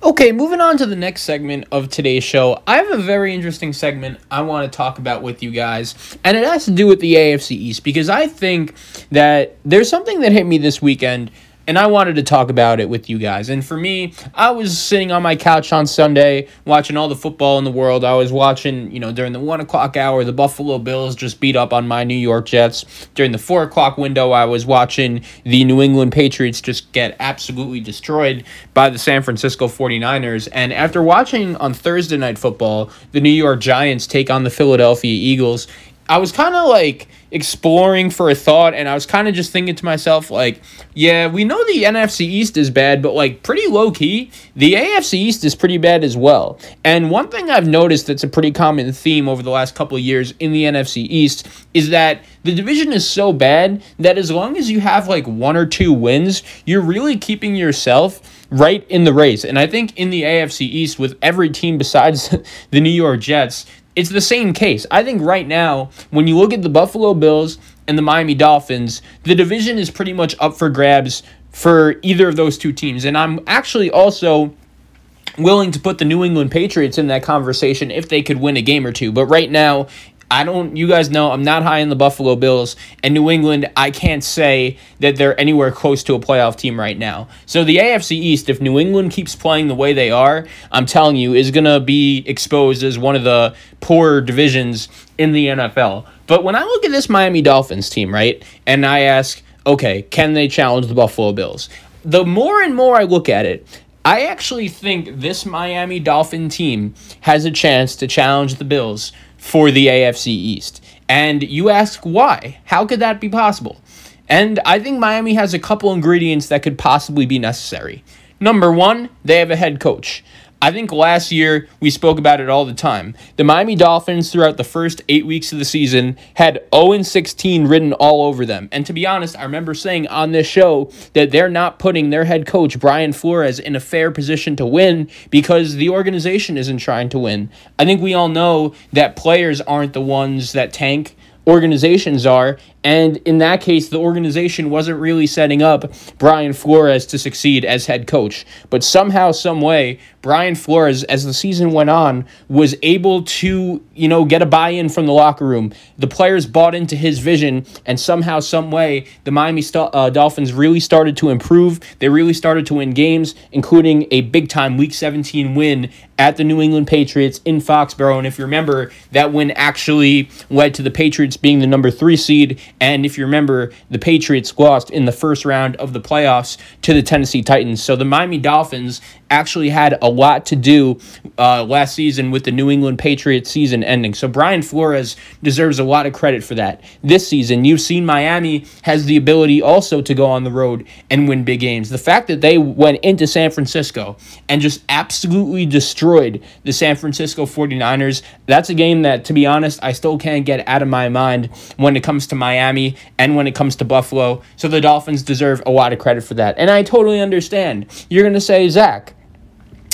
Okay, moving on to the next segment of today's show. I have a very interesting segment I want to talk about with you guys, and it has to do with the AFC East because I think that there's something that hit me this weekend, and I wanted to talk about it with you guys. And for me, I was sitting on my couch on Sunday watching all the football in the world. I was watching, during the 1 o'clock hour, the Buffalo Bills just beat up on my New York Jets. During the 4 o'clock window, I was watching the New England Patriots just get absolutely destroyed by the San Francisco 49ers. And after watching on Thursday Night Football, the New York Giants take on the Philadelphia Eagles, I was kind of exploring for a thought, and I was kind of just thinking to myself, yeah, we know the NFC East is bad, but pretty low key, the AFC East is pretty bad as well. And one thing I've noticed that's a pretty common theme over the last couple of years in the NFC East is that the division is so bad that as long as you have 1 or 2 wins, you're really keeping yourself right in the race. And I think in the AFC East, with every team besides the New York Jets, it's the same case. I think right now, when you look at the Buffalo Bills and the Miami Dolphins, the division is pretty much up for grabs for either of those two teams. And I'm actually also willing to put the New England Patriots in that conversation if they could win a game or two. But right now, you guys know I'm not high on the Buffalo Bills, and New England, I can't say that they're anywhere close to a playoff team right now. So the AFC East, if New England keeps playing the way they are, I'm telling you, is going to be exposed as one of the poorer divisions in the NFL. But when I look at this Miami Dolphins team, right, and I ask, okay, can they challenge the Buffalo Bills? The more and more I look at it, I actually think this Miami Dolphin team has a chance to challenge the Bills for the AFC East. And you ask why? How could that be possible? And I think Miami has a couple ingredients that could possibly be necessary. Number one, they have a head coach. I think last year, we spoke about it all the time. The Miami Dolphins, throughout the first 8 weeks of the season, had 0-16 written all over them. And to be honest, I remember saying on this show that they're not putting their head coach, Brian Flores, in a fair position to win because the organization isn't trying to win. I think we all know that players aren't the ones that tank. Organizations are, and in that case, the organization wasn't really setting up Brian Flores to succeed as head coach. But somehow, some way, Brian Flores, as the season went on, was able to, get a buy-in from the locker room. The players bought into his vision, and somehow, some way, the Miami Dolphins really started to improve. They really started to win games, including a big-time Week 17 win at the New England Patriots in Foxborough. And if you remember, that win actually led to the Patriots being the number 3 seed. And if you remember, the Patriots lost in the first round of the playoffs to the Tennessee Titans. So the Miami Dolphins actually had a lot to do last season with the New England Patriots season ending. So Brian Flores deserves a lot of credit for that. This season, you've seen Miami has the ability also to go on the road and win big games. The fact that they went into San Francisco and just absolutely destroyed the San Francisco 49ers, that's a game that, to be honest, I still can't get out of my mind when it comes to Miami and when it comes to Buffalo. So the Dolphins deserve a lot of credit for that. And I totally understand. You're going to say, Zach,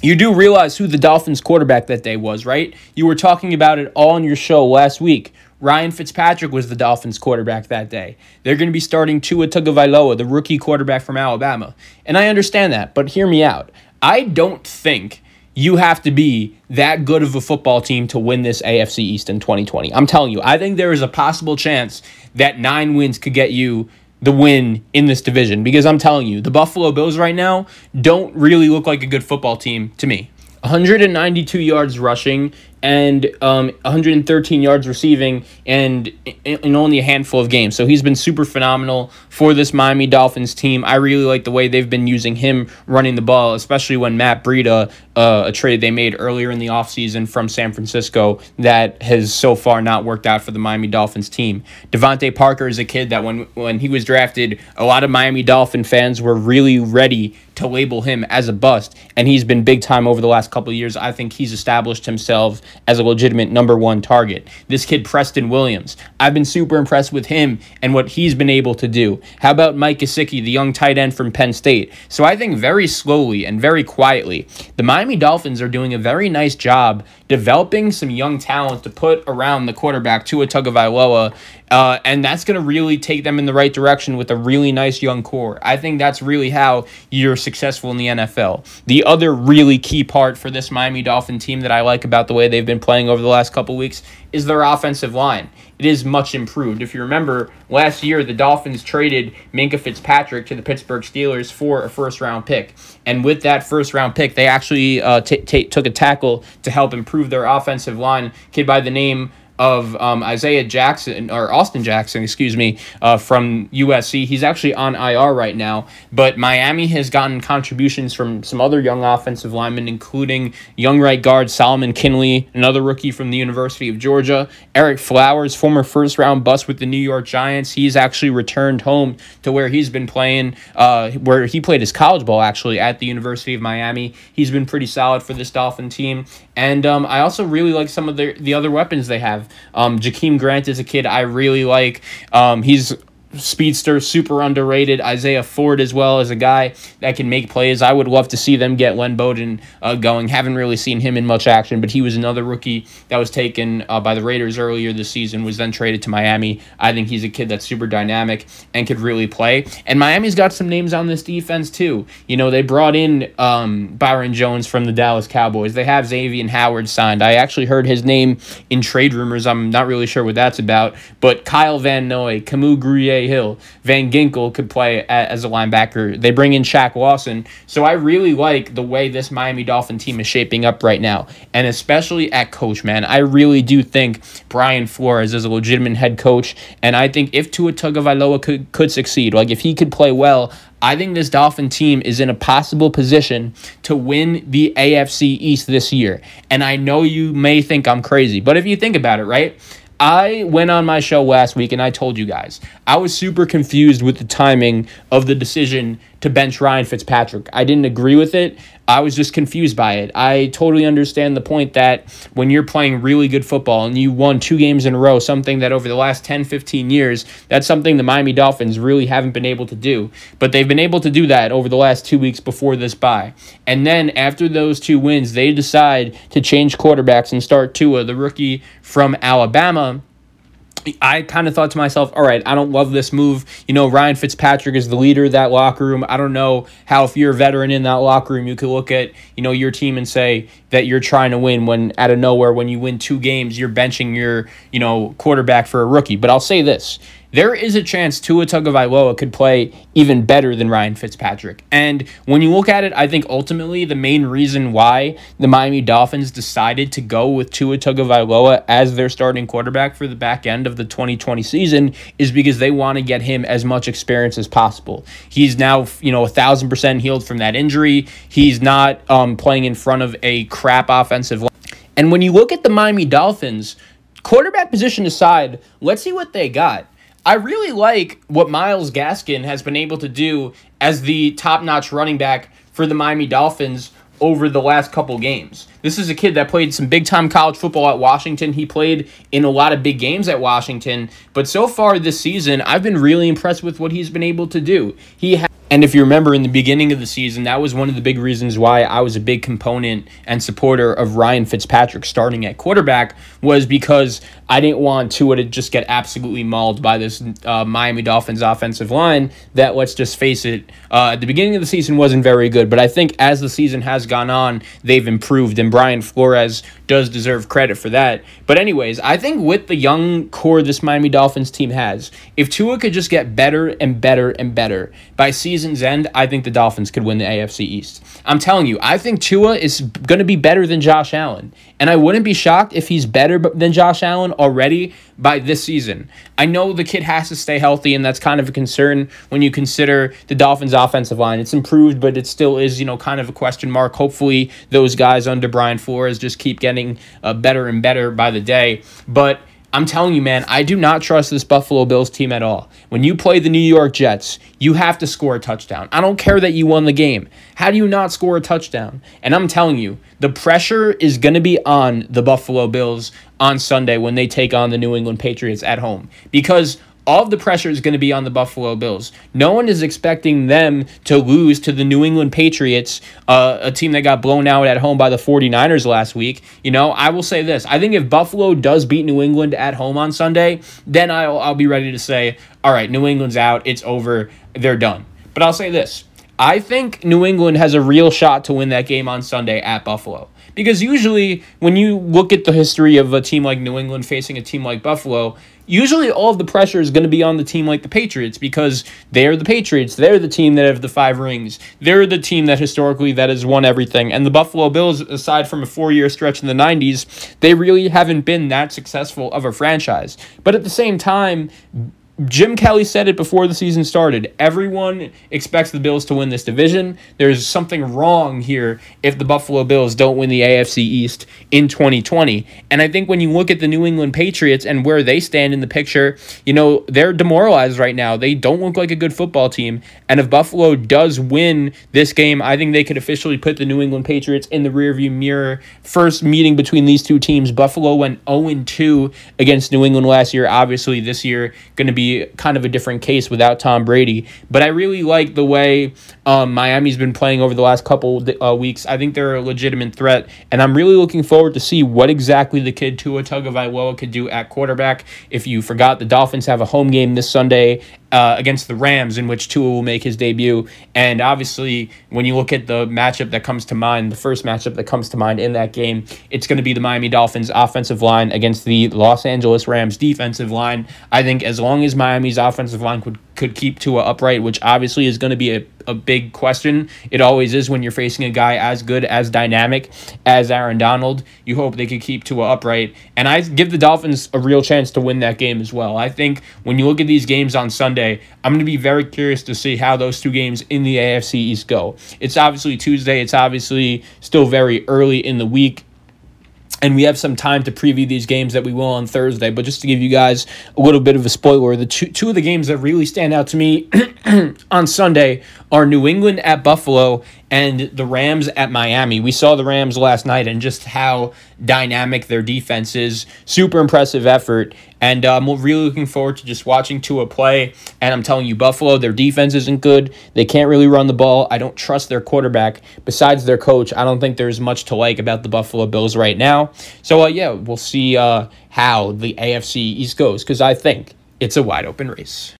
you do realize who the Dolphins quarterback that day was, right? You were talking about it all on your show last week. Ryan Fitzpatrick was the Dolphins quarterback that day. They're going to be starting Tua Tagovailoa, the rookie quarterback from Alabama. And I understand that, but hear me out. I don't think you have to be that good of a football team to win this AFC East in 2020. I'm telling you, I think there is a possible chance that 9 wins could get you the win in this division, because I'm telling you, the Buffalo Bills right now don't really look like a good football team to me. 192 yards rushing and 113 yards receiving and in only a handful of games. So he's been super phenomenal for this Miami Dolphins team. I really like the way they've been using him running the ball, especially when Matt Breida, a trade they made earlier in the offseason from San Francisco that has so far not worked out for the Miami Dolphins team. Devontae Parker is a kid that when he was drafted, a lot of Miami Dolphin fans were really ready to label him as a bust, and he's been big time over the last couple of years. I think he's established himself as a legitimate number 1 target. This kid, Preston Williams, I've been super impressed with him and what he's been able to do. How about Mike Gesicki, the young tight end from Penn State? So I think very slowly and very quietly, the Miami Dolphins are doing a very nice job developing some young talent to put around the quarterback, Tua Tagovailoa, And that's going to really take them in the right direction with a really nice young core. I think that's really how you're successful in the NFL. The other really key part for this Miami Dolphin team that I like about the way they've been playing over the last couple weeks is their offensive line. It is much improved. If you remember, last year the Dolphins traded Minkah Fitzpatrick to the Pittsburgh Steelers for a first-round pick. And with that first-round pick, they actually took a tackle to help improve their offensive line, a kid by the name of Austin Jackson, from USC. He's actually on IR right now, but Miami has gotten contributions from some other young offensive linemen, including young right guard Solomon Kinley, another rookie from the University of Georgia, Eric Flowers, former first-round bust with the New York Giants. He's actually returned home to where he's been playing, where he played his college ball, actually, at the University of Miami. He's been pretty solid for this Dolphin team, and I also really like some of the other weapons they have. Jakeem Grant is a kid I really like. He's speedster, super underrated. Isaiah Ford as well as a guy that can make plays. I would love to see them get Len Bowden going. Haven't really seen him in much action, but he was another rookie that was taken by the Raiders earlier this season, was then traded to Miami. I think he's a kid that's super dynamic and could really play. And Miami's got some names on this defense too. You know, they brought in Byron Jones from the Dallas Cowboys. They have Xavier Howard signed. I actually heard his name in trade rumors. I'm not really sure what that's about, but Kyle Van Noy, Camus Gruyer Hill, Van Ginkel could play as a linebacker. They bring in Shaq Lawson. So I really like the way this Miami Dolphin team is shaping up right now, and especially at coach, man. I really do think Brian Flores is a legitimate head coach, and I think if Tua Tagovailoa could succeed, like if he could play well, I think this Dolphin team is in a possible position to win the AFC East this year. And I know you may think I'm crazy, but if you think about it, right? I went on my show last week and I told you guys I was super confused with the timing of the decision to bench Ryan Fitzpatrick. I didn't agree with it. I was just confused by it. I totally understand the point that when you're playing really good football and you won 2 games in a row, something that over the last 10, 15 years, that's something the Miami Dolphins really haven't been able to do. But they've been able to do that over the last 2 weeks before this bye. And then after those 2 wins, they decide to change quarterbacks and start Tua, the rookie from Alabama. I kind of thought to myself, all right, I don't love this move. You know, Ryan Fitzpatrick is the leader of that locker room. I don't know how, if you're a veteran in that locker room, you could look at, you know, your team and say that you're trying to win when out of nowhere, when you win 2 games, you're benching your, you know, quarterback for a rookie. But I'll say this. There is a chance Tua Tagovailoa could play even better than Ryan Fitzpatrick. And when you look at it, I think ultimately the main reason why the Miami Dolphins decided to go with Tua Tagovailoa as their starting quarterback for the back end of the 2020 season is because they want to get him as much experience as possible. He's now, you know, 1,000% healed from that injury. He's not playing in front of a crap offensive line. And when you look at the Miami Dolphins, quarterback position aside, let's see what they got. I really like what Myles Gaskin has been able to do as the top-notch running back for the Miami Dolphins over the last couple games. This is a kid that played some big-time college football at Washington. He played in a lot of big games at Washington. But so far this season, I've been really impressed with what he's been able to do. And if you remember in the beginning of the season, that was one of the big reasons why I was a big component and supporter of Ryan Fitzpatrick starting at quarterback, was because I didn't want Tua to just get absolutely mauled by this Miami Dolphins offensive line that, let's just face it, at the beginning of the season wasn't very good. But I think as the season has gone on, they've improved, and Brian Flores does deserve credit for that. But anyways, I think with the young core this Miami Dolphins team has, if Tua could just get better and better and better, by season's end, I think the Dolphins could win the AFC East. I'm telling you, I think Tua is going to be better than Josh Allen. And I wouldn't be shocked if he's better than Josh Allen already by this season. I know the kid has to stay healthy, and that's kind of a concern when you consider the Dolphins' offensive line. It's improved, but it still is, you know, kind of a question mark. Hopefully, those guys under Brian Flores just keep getting better and better by the day. But I'm telling you, man, I do not trust this Buffalo Bills team at all. When you play the New York Jets, you have to score a touchdown. I don't care that you won the game. How do you not score a touchdown? And I'm telling you, the pressure is going to be on the Buffalo Bills on Sunday when they take on the New England Patriots at home. Because all of the pressure is going to be on the Buffalo Bills. No one is expecting them to lose to the New England Patriots, a team that got blown out at home by the 49ers last week. I will say this. I think if Buffalo does beat New England at home on Sunday, then I'll be ready to say, all right, New England's out. It's over. They're done. But I'll say this. I think New England has a real shot to win that game on Sunday at Buffalo. Because usually when you look at the history of a team like New England facing a team like Buffalo, usually all of the pressure is going to be on the team like the Patriots because they're the Patriots. They're the team that have the 5 rings. They're the team that historically that has won everything. And the Buffalo Bills, aside from a 4-year stretch in the 90s, they really haven't been that successful of a franchise. But at the same time, Jim Kelly said it before the season started. Everyone expects the Bills to win this division. There's something wrong here if the Buffalo Bills don't win the AFC East in 2020. And I think when you look at the New England Patriots and where they stand in the picture, they're demoralized right now. They don't look like a good football team. And if Buffalo does win this game, I think they could officially put the New England Patriots in the rearview mirror. First meeting between these two teams, Buffalo went 0-2 against New England last year. Obviously, this year going to be kind of a different case without Tom Brady. But I really like the way Miami's been playing over the last couple weeks. I think they're a legitimate threat, and I'm really looking forward to see what exactly the kid Tua Tagovailoa could do at quarterback. If you forgot, the Dolphins have a home game this Sunday against the Rams, in which Tua will make his debut. And obviously, when you look at the matchup that comes to mind, the first matchup that comes to mind in that game, it's going to be the Miami Dolphins offensive line against the Los Angeles Rams defensive line. I think as long as Miami's offensive line could keep Tua upright, which obviously is going to be a big question. It always is when you're facing a guy as good, as dynamic as Aaron Donald. You hope they could keep Tua upright. And I give the Dolphins a real chance to win that game as well. I think when you look at these games on Sunday, I'm going to be very curious to see how those two games in the AFC East go. It's obviously Tuesday. It's obviously still very early in the week, and we have some time to preview these games that we will on Thursday. But just to give you guys a little bit of a spoiler, the two of the games that really stand out to me on Sunday are New England at Buffalo and the Rams at Miami. We saw the Rams last night and just how dynamic their defense is. Super impressive effort. And I'm really looking forward to just watching Tua play. And I'm telling you, Buffalo, their defense isn't good. They can't really run the ball. I don't trust their quarterback. Besides their coach, I don't think there's much to like about the Buffalo Bills right now. So, we'll see how the AFC East goes, because I think it's a wide open race.